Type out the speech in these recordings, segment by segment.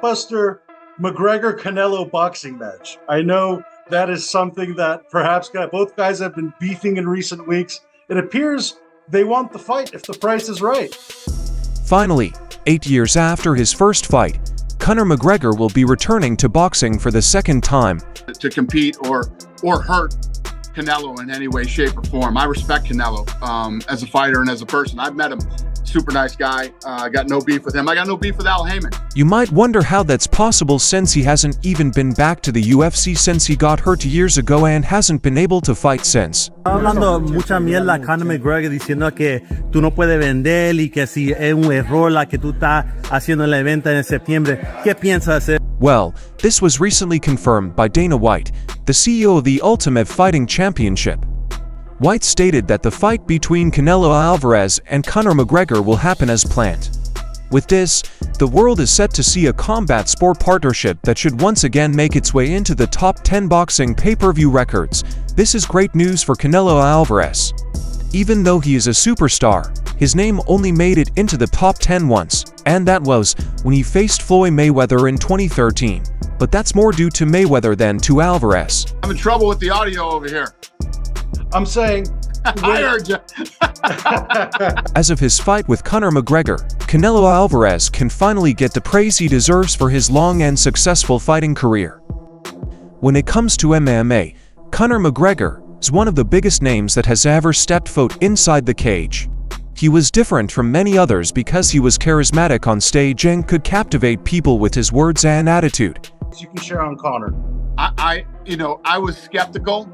blockbuster McGregor-Canelo boxing match. I know that is something that perhaps both guys have been beefing in recent weeks. It appears they want the fight if the price is right. Finally, 8 years after his first fight, Conor McGregor will be returning to boxing for the second time. To compete or hurt Canelo in any way, shape, or form. I respect Canelo as a fighter and as a person. I've met him. Super nice guy. I got no beef with him. I got no beef with Al Heyman. You might wonder how that's possible since he hasn't even been back to the UFC since he got hurt years ago and hasn't been able to fight since. Hablando mucha mierda Conor McGregor diciendo que tú no puedes vender y que si es un error la que tú estás haciendo el evento en septiembre. ¿Qué piensas hacer? Well, this was recently confirmed by Dana White, the CEO of the Ultimate Fighting Championship. White stated that the fight between Canelo Alvarez and Conor McGregor will happen as planned. With this, the world is set to see a combat sport partnership that should once again make its way into the top 10 boxing pay-per-view records. This is great news for Canelo Alvarez. Even though he is a superstar, his name only made it into the top 10 once, and that was when he faced Floyd Mayweather in 2013. But that's more due to Mayweather than to Alvarez. I'm in trouble with the audio over here. I'm saying... I heard you. As of his fight with Conor McGregor, Canelo Alvarez can finally get the praise he deserves for his long and successful fighting career. When it comes to MMA, Conor McGregor is one of the biggest names that has ever stepped foot inside the cage. He was different from many others because he was charismatic on stage and could captivate people with his words and attitude. You can share on Conor. I was skeptical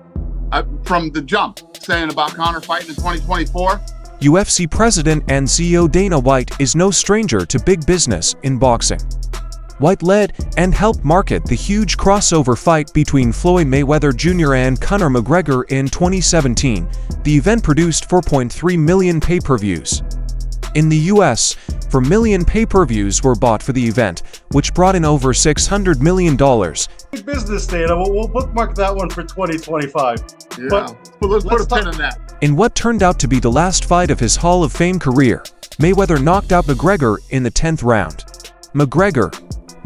from the jump, saying about Conor fighting in 2024. UFC President and CEO Dana White is no stranger to big business in boxing. White led and helped market the huge crossover fight between Floyd Mayweather Jr. and Conor McGregor in 2017. The event produced 4.3 million pay-per-views. In the US, 4 million pay-per-views were bought for the event, which brought in over $600 million. Big business, Dana. We'll bookmark that one for 2025. Yeah, but let's put a pin in that. In what turned out to be the last fight of his Hall of Fame career, Mayweather knocked out McGregor in the 10th round. McGregor,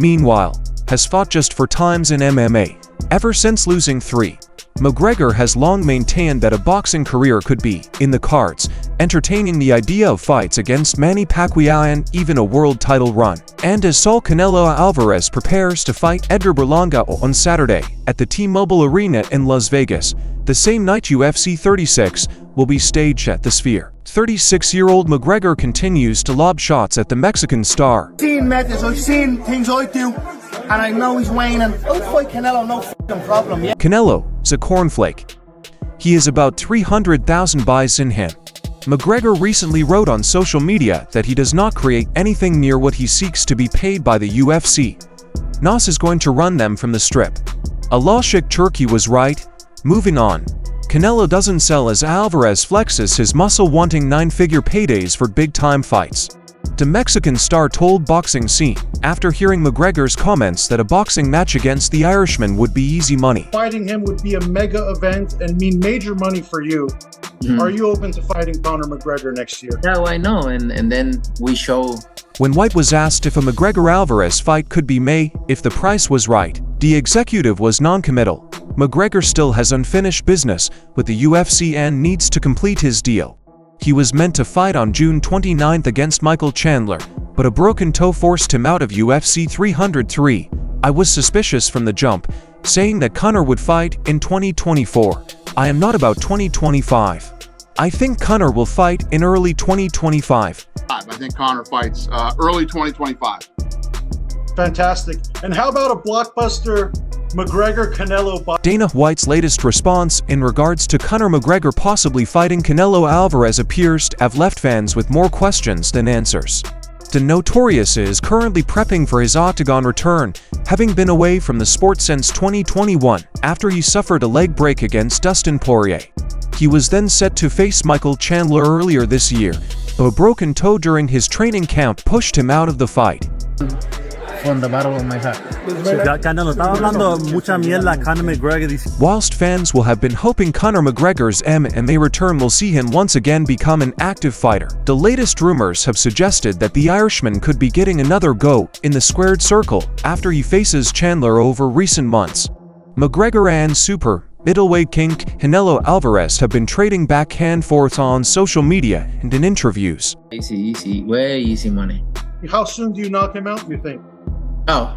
meanwhile, has fought just 4 times in MMA. Ever since losing 3, McGregor has long maintained that a boxing career could be in the cards, entertaining the idea of fights against Manny Pacquiao and even a world title run. And as Saul Canelo Alvarez prepares to fight Edgar Berlanga on Saturday at the T-Mobile Arena in Las Vegas, the same night UFC 36 will be staged at the Sphere. 36-year-old McGregor continues to lob shots at the Mexican star. I've seen methods, I've seen things I do, and I know he's waning. I'll fight Canelo, no f***ing problem, yeah. Canelo is a cornflake. He has about 300,000 buys in him. McGregor recently wrote on social media that he does not create anything near what he seeks to be paid by the UFC. Nas is going to run them from the strip. Alashik Turkey was right. Moving on. Canelo doesn't sell as Alvarez flexes his muscle, wanting 9-figure paydays for big-time fights. The Mexican star told Boxing Scene, after hearing McGregor's comments, that a boxing match against the Irishman would be easy money. Fighting him would be a mega event and mean major money for you. Are you open to fighting Conor McGregor next year? Yeah, I know, and then we show. When White was asked if a McGregor-Alvarez fight could be made if the price was right, the executive was non-committal. McGregor still has unfinished business with the UFC and needs to complete his deal. He was meant to fight on June 29th against Michael Chandler, but a broken toe forced him out of UFC 303. I was suspicious from the jump, saying that Conor would fight in 2024. I am not about 2025. I think Conor will fight in early 2025. I think Conor fights early 2025. Fantastic. And how about a blockbuster McGregor-Canelo? Dana White's latest response in regards to Conor McGregor possibly fighting Canelo Alvarez appears to have left fans with more questions than answers. The Notorious is currently prepping for his octagon return, having been away from the sport since 2021 after he suffered a leg break against Dustin Poirier. He was then set to face Michael Chandler earlier this year, but a broken toe during his training camp pushed him out of the fight. from the bottom of my heart. Canelo, estaba hablando mucha mierda a Conor McGregor. Whilst fans will have been hoping Conor McGregor's MMA return will see him once again become an active fighter, the latest rumors have suggested that the Irishman could be getting another go in the squared circle after he faces Chandler over recent months. McGregor and super middleweight king Canelo Alvarez have been trading back and forth on social media and in interviews. Easy, way easy money. How soon do you knock him out, you think? Oh,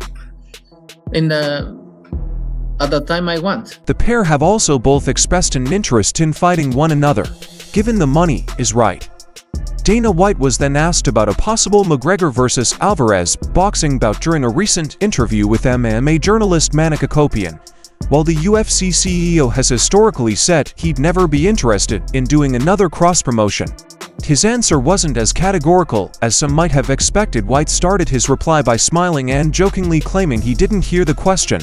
at the time I want. The pair have also both expressed an interest in fighting one another, given the money is right. Dana White was then asked about a possible McGregor vs. Alvarez boxing bout during a recent interview with MMA journalist Manik Akopian. While the UFC CEO has historically said he'd never be interested in doing another cross-promotion, his answer wasn't as categorical as some might have expected. White started his reply by smiling and jokingly claiming he didn't hear the question.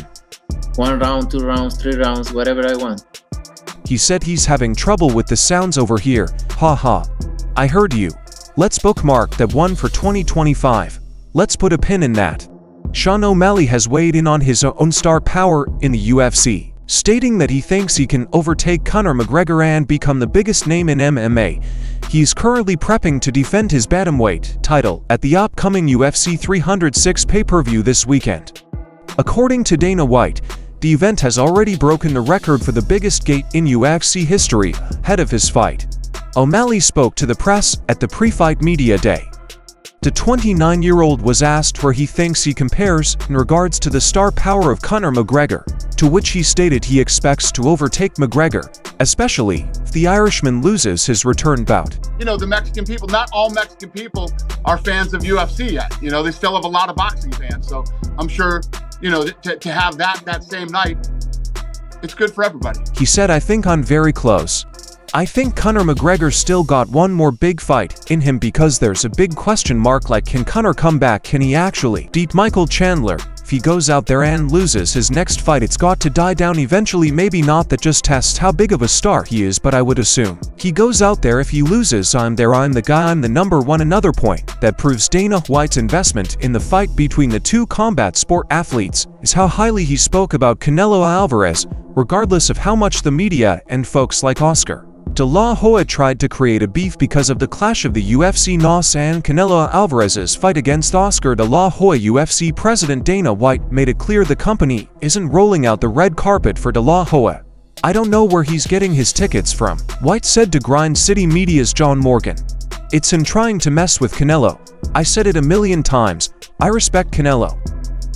1 round, 2 rounds, 3 rounds, whatever I want. He said he's having trouble with the sounds over here, haha. I heard you. Let's bookmark that one for 2025. Let's put a pin in that. Sean O'Malley has weighed in on his own star power in the UFC, stating that he thinks he can overtake Conor McGregor and become the biggest name in MMA. He's currently prepping to defend his bantamweight title at the upcoming UFC 306 pay-per-view this weekend. According to Dana White, the event has already broken the record for the biggest gate in UFC history ahead of his fight. O'Malley spoke to the press at the pre-fight media day. The 29-year-old was asked where he thinks he compares in regards to the star power of Conor McGregor, to which he stated he expects to overtake McGregor, especially if the Irishman loses his return bout. You know, the Mexican people, not all Mexican people are fans of UFC yet. You know, they still have a lot of boxing fans. So I'm sure, you know, to have that same night, it's good for everybody. He said, I think I'm very close. I think Conor McGregor still got one more big fight in him because there's a big question mark like can Conor come back, can he actually beat Michael Chandler? If he goes out there and loses his next fight it's got to die down eventually, maybe not that just tests how big of a star he is, but I would assume he goes out there, if he loses I'm there, I'm the guy, I'm the number one. Another point that proves Dana White's investment in the fight between the two combat sport athletes is how highly he spoke about Canelo Alvarez, regardless of how much the media and folks like Oscar De La Hoya tried to create a beef because of the clash of the UFC NOS and Canelo Alvarez's fight against Oscar De La Hoya. UFC president Dana White made it clear the company isn't rolling out the red carpet for De La Hoya. I don't know where he's getting his tickets from, White said to Grind City Media's John Morgan. It's him trying to mess with Canelo. I said it a million times, I respect Canelo.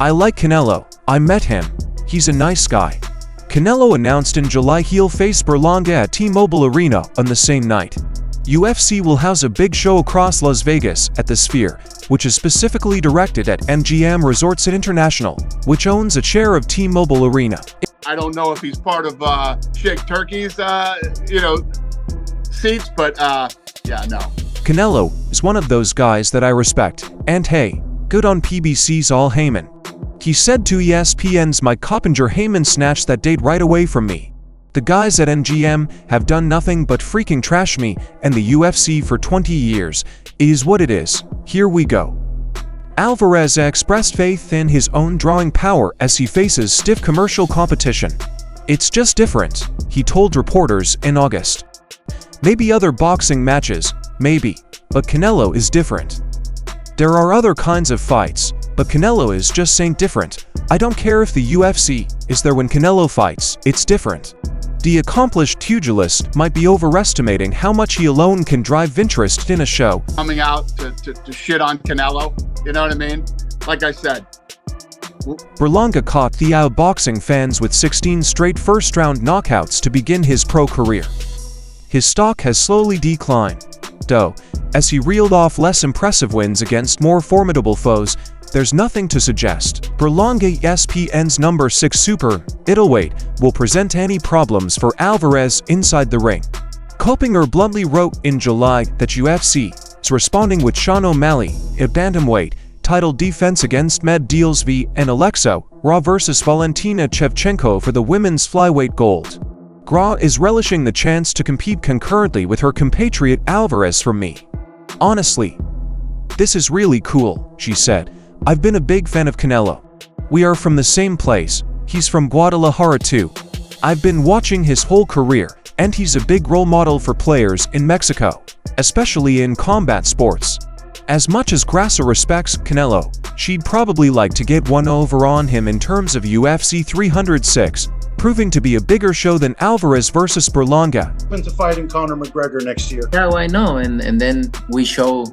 I like Canelo, I met him. He's a nice guy. Canelo announced in July he'll face Berlanga at T-Mobile Arena on the same night. UFC will house a big show across Las Vegas at the Sphere, which is specifically directed at MGM Resorts International, which owns a share of T-Mobile Arena. I don't know if he's part of Sheikh Turkey's, seats, but yeah, no. Canelo is one of those guys that I respect, and hey, good on PBC's Al Heyman. He said to ESPN's Mike Coppinger, Heyman snatched that date right away from me. The guys at MGM have done nothing but freaking trash me and the UFC for 20 years. It is what it is. Here we go. Alvarez expressed faith in his own drawing power as he faces stiff commercial competition. It's just different, he told reporters in August. Maybe other boxing matches, maybe, but Canelo is different. There are other kinds of fights, but Canelo is just saying different. I don't care if the UFC is there when Canelo fights, it's different. The accomplished pugilist might be overestimating how much he alone can drive interest in a show. Coming out to shit on Canelo, you know what I mean? Like I said. Berlanga caught the boxing fans with 16 straight first-round knockouts to begin his pro career. His stock has slowly declined, though, as he reeled off less impressive wins against more formidable foes. There's nothing to suggest Berlanga ESPN's number 6 super middleweight will present any problems for Alvarez inside the ring. Coppinger bluntly wrote in July that UFC is responding with Sean O'Malley, a bantamweight title defense against Med Dealsby and Alexa Graw versus Valentina Shevchenko for the women's flyweight gold. Graw is relishing the chance to compete concurrently with her compatriot Alvarez. For me, honestly, this is really cool, she said. I've been a big fan of Canelo. We are from the same place, he's from Guadalajara too. I've been watching his whole career, and he's a big role model for players in Mexico, especially in combat sports. As much as Grasso respects Canelo, she'd probably like to get one over on him in terms of UFC 306, proving to be a bigger show than Alvarez versus Berlanga. Into fighting Conor McGregor next year. Yeah, why no? And then we show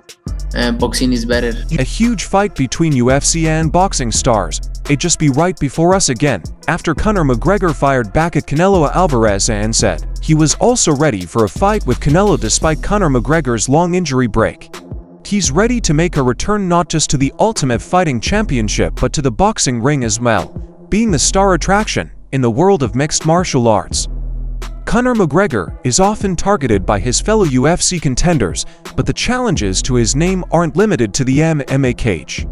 boxing is better. A huge fight between UFC and boxing stars. It'd just be right before us again, after Conor McGregor fired back at Canelo Alvarez and said he was also ready for a fight with Canelo despite Conor McGregor's long injury break. He's ready to make a return not just to the Ultimate Fighting Championship but to the boxing ring as well, being the star attraction in the world of mixed martial arts. Conor McGregor is often targeted by his fellow UFC contenders, but the challenges to his name aren't limited to the MMA cage.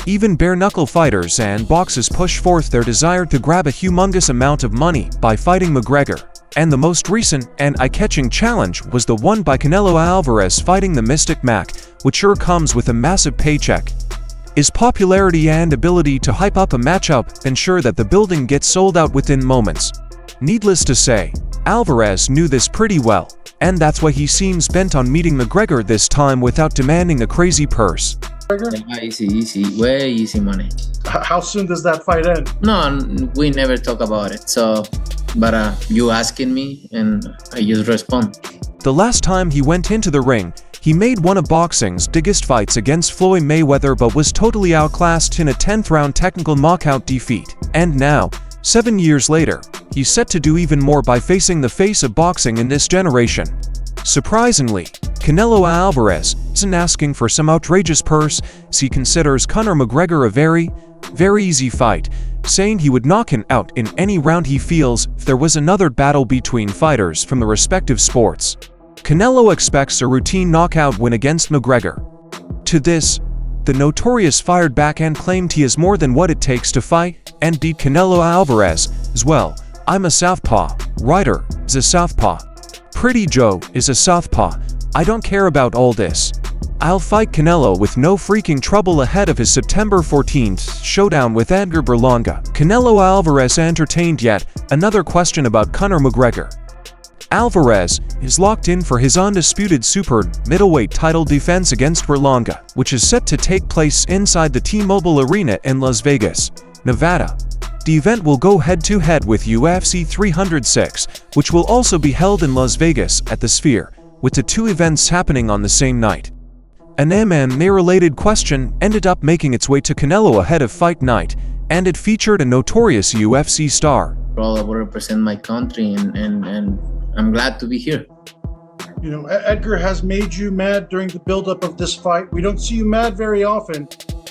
Even bare-knuckle fighters and boxers push forth their desire to grab a humongous amount of money by fighting McGregor, and the most recent and eye-catching challenge was the one by Canelo Alvarez fighting the Mystic Mac, which sure comes with a massive paycheck. His popularity and ability to hype up a matchup ensure that the building gets sold out within moments. Needless to say, Alvarez knew this pretty well, and that's why he seems bent on meeting McGregor this time without demanding a crazy purse. Yeah, easy, way easy money. How soon does that fight end? No, we never talk about it. So, but you asking me, and I just respond. The last time he went into the ring, he made one of boxing's biggest fights against Floyd Mayweather but was totally outclassed in a 10th-round technical knockout defeat. And now, 7 years later, he's set to do even more by facing the face of boxing in this generation. Surprisingly, Canelo Alvarez isn't asking for some outrageous purse as he considers Conor McGregor a very easy fight, saying he would knock him out in any round he feels if there was another battle between fighters from the respective sports. Canelo expects a routine knockout win against McGregor. To this, the Notorious fired back and claimed he has more than what it takes to fight and beat Canelo Alvarez as well. I'm a southpaw. Ryder is a southpaw. Pretty Joe is a southpaw. I don't care about all this. I'll fight Canelo with no freaking trouble ahead of his September 14th showdown with Edgar Berlanga. Canelo Alvarez entertained yet another question about Conor McGregor. Alvarez is locked in for his undisputed super middleweight title defense against Berlanga, which is set to take place inside the T-Mobile Arena in Las Vegas, Nevada. The event will go head-to-head with UFC 306, which will also be held in Las Vegas at the Sphere, with the two events happening on the same night. An MMA-related question ended up making its way to Canelo ahead of fight night, and it featured a notorious UFC star. Well, I will represent my country, and I'm glad to be here. You know, Edgar has made you mad during the buildup of this fight. We don't see you mad very often.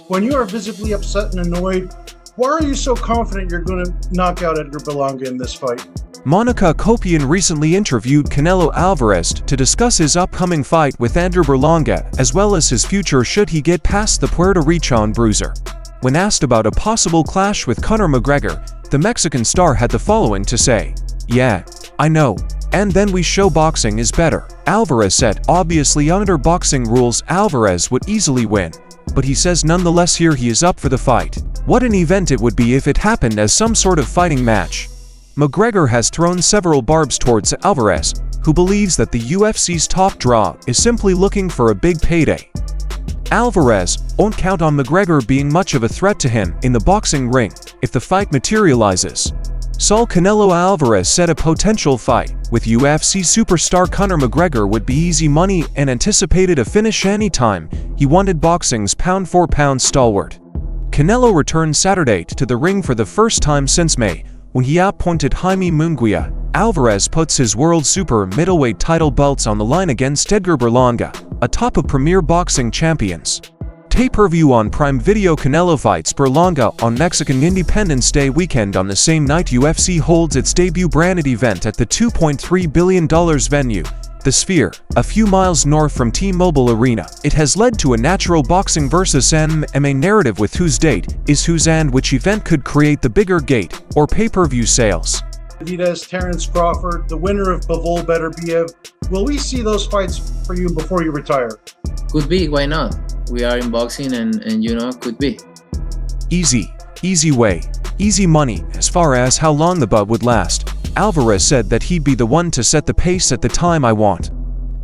When you are visibly upset and annoyed, why are you so confident you're going to knock out Edgar Berlanga in this fight? Monica Kopian recently interviewed Canelo Alvarez to discuss his upcoming fight with Edgar Berlanga as well as his future should he get past the Puerto Rican bruiser. When asked about a possible clash with Conor McGregor, the Mexican star had the following to say: "Yeah, I know. And then we show boxing is better." Alvarez said obviously under boxing rules Alvarez would easily win, but he says nonetheless here he is up for the fight. What an event it would be if it happened as some sort of fighting match. McGregor has thrown several barbs towards Alvarez, who believes that the UFC's top draw is simply looking for a big payday. Alvarez won't count on McGregor being much of a threat to him in the boxing ring if the fight materializes. Saul Canelo Alvarez said a potential fight with UFC superstar Conor McGregor would be easy money and anticipated a finish anytime. He wanted boxing's pound-for-pound stalwart. Canelo returned Saturday to the ring for the first time since May, when he outpointed Jaime Munguia. Alvarez puts his world super middleweight title belts on the line against Edgar Berlanga, atop of premier boxing champions. Pay-per-view on Prime Video. Canelo fights Berlanga on Mexican Independence Day weekend. On the same night, UFC holds its debut branded event at the $2.3 billion venue, the Sphere, a few miles north from T-Mobile Arena. It has led to a natural boxing versus MMA narrative with whose date is whose and which event could create the bigger gate or pay-per-view sales. Benavidez, Terence Crawford, the winner of Bivol Beterbiev. Will we see those fights for you before you retire? Could be, why not? We are in boxing and you know, could be. Easy way, easy money as far as how long the bout would last. Alvarez said that he'd be the one to set the pace at the time I want.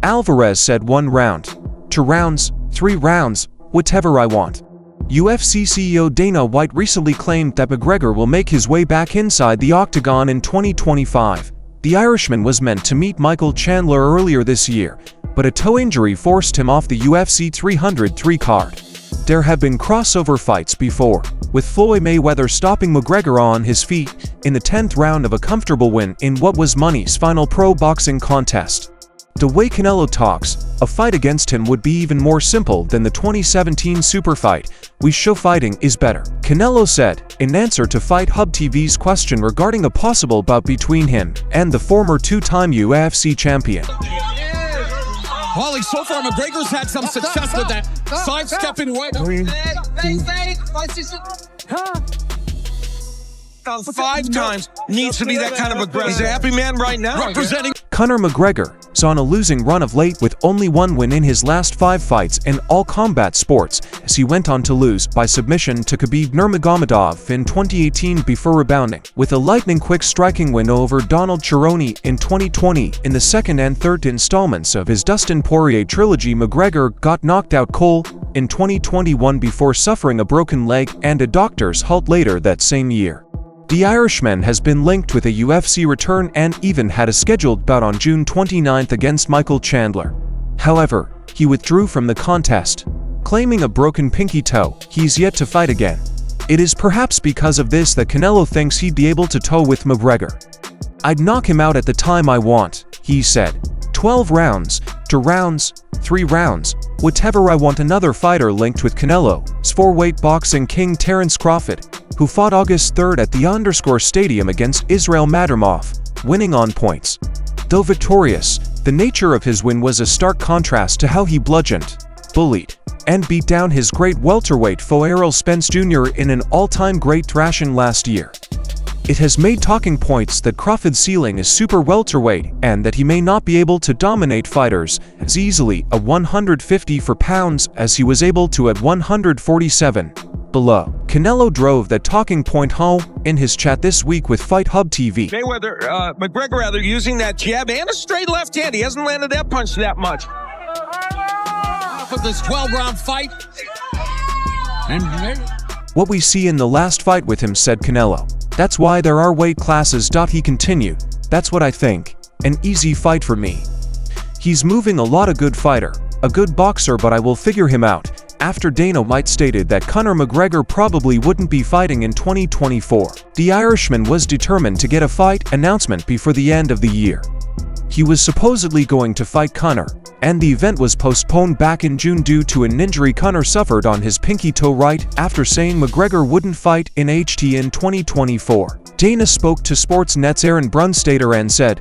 Alvarez said 1 round, 2 rounds, 3 rounds, whatever I want. UFC CEO Dana White recently claimed that McGregor will make his way back inside the octagon in 2025. The Irishman was meant to meet Michael Chandler earlier this year, but a toe injury forced him off the UFC 303 card. There have been crossover fights before, with Floyd Mayweather stopping McGregor on his feet in the 10th round of a comfortable win in what was Money's final pro boxing contest. The way Canelo talks, a fight against him would be even more simple than the 2017 super fight. We show fighting is better, Canelo said, in answer to Fight Hub TV's question regarding a possible bout between him and the former 2-time UFC champion. Holly, so far McGregor's had some success with that sidestepping way. 5 times needs to be that kind of aggressive. He's a happy man right now. Representing Conor McGregor is on a losing run of late with only 1 win in his last 5 fights in all combat sports, as he went on to lose by submission to Khabib Nurmagomedov in 2018 before rebounding with a lightning-quick striking win over Donald Cerrone in 2020. In the second and third installments of his Dustin Poirier trilogy, McGregor got knocked out cold in 2021 before suffering a broken leg and a doctor's halt later that same year. The Irishman has been linked with a UFC return and even had a scheduled bout on June 29 against Michael Chandler. However, he withdrew from the contest, claiming a broken pinky toe. He's yet to fight again. It is perhaps because of this that Canelo thinks he'd be able to toe with McGregor. "I'd knock him out at the time I want," he said. 12 rounds, 2 rounds, 3 rounds, whatever I want. Another fighter linked with Canelo's 4-weight boxing king Terence Crawford, who fought August 3rd at the Underscore Stadium against Israel Madrimov, winning on points. Though victorious, the nature of his win was a stark contrast to how he bludgeoned, bullied, and beat down his great welterweight foe Errol Spence Jr. in an all-time great thrashing last year. It has made talking points that Crawford's ceiling is super welterweight and that he may not be able to dominate fighters as easily at 150 pounds as he was able to at 147. Below, Canelo drove that talking point home in his chat this week with Fight Hub TV. McGregor rather using that jab and a straight left hand. He hasn't landed that punch that much. For this 12-round fight. What we see in the last fight with him, said Canelo. That's why there are weight classes. He continued. That's what I think. An easy fight for me. He's moving a lot, a good fighter, a good boxer, but I will figure him out. After Dana White stated that Conor McGregor probably wouldn't be fighting in 2024, the Irishman was determined to get a fight announcement before the end of the year. He was supposedly going to fight Conor, and the event was postponed back in June due to an injury Conor suffered on his pinky toe right after saying McGregor wouldn't fight in HT in 2024. Dana spoke to Sportsnet's Aaron Brunstater and said,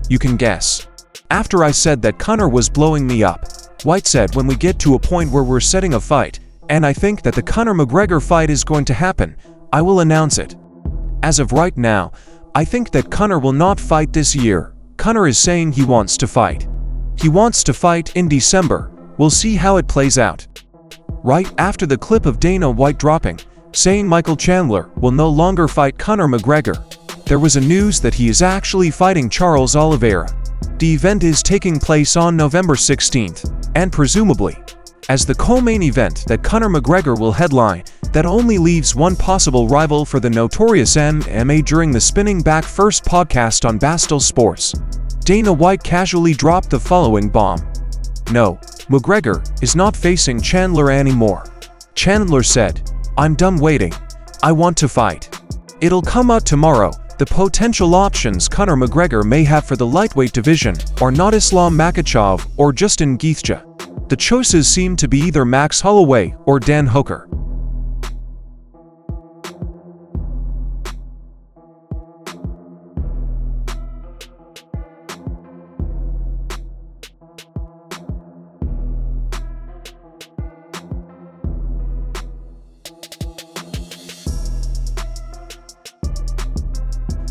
"You can guess. After I said that Conor was blowing me up, White said when we get to a point where we're setting a fight, and I think that the Conor McGregor fight is going to happen, I will announce it. As of right now, I think that Conor will not fight this year. Conor is saying he wants to fight. He wants to fight in December. We'll see how it plays out." Right after the clip of Dana White dropping, saying Michael Chandler will no longer fight Conor McGregor, there was a news that he is actually fighting Charles Oliveira. The event is taking place on November 16th, and presumably, as the co-main event that Conor McGregor will headline, that only leaves one possible rival for the notorious MMA. During the Spinning Back First podcast on Barstool Sports, Dana White casually dropped the following bomb. "No, McGregor is not facing Chandler anymore. Chandler said, 'I'm done waiting. I want to fight. It'll come out tomorrow.' The potential options Conor McGregor may have for the lightweight division are not Islam Makhachev or Justin Gaethje. The choices seem to be either Max Holloway or Dan Hooker.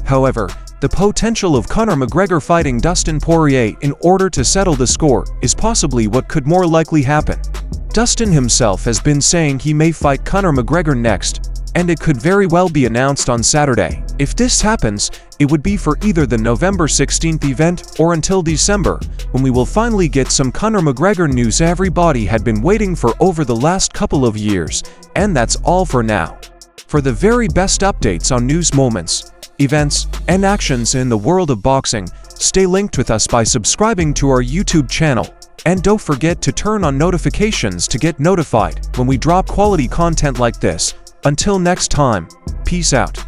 However, The potential of Conor McGregor fighting Dustin Poirier in order to settle the score is possibly what could more likely happen. Dustin himself has been saying he may fight Conor McGregor next, and it could very well be announced on Saturday. If this happens, it would be for either the November 16th event or until December, when we will finally get some Conor McGregor news everybody had been waiting for over the last couple of years. And that's all for now. For the very best updates on news moments, events, and actions in the world of boxing, stay linked with us by subscribing to our YouTube channel. And don't forget to turn on notifications to get notified when we drop quality content like this. Until next time, peace out.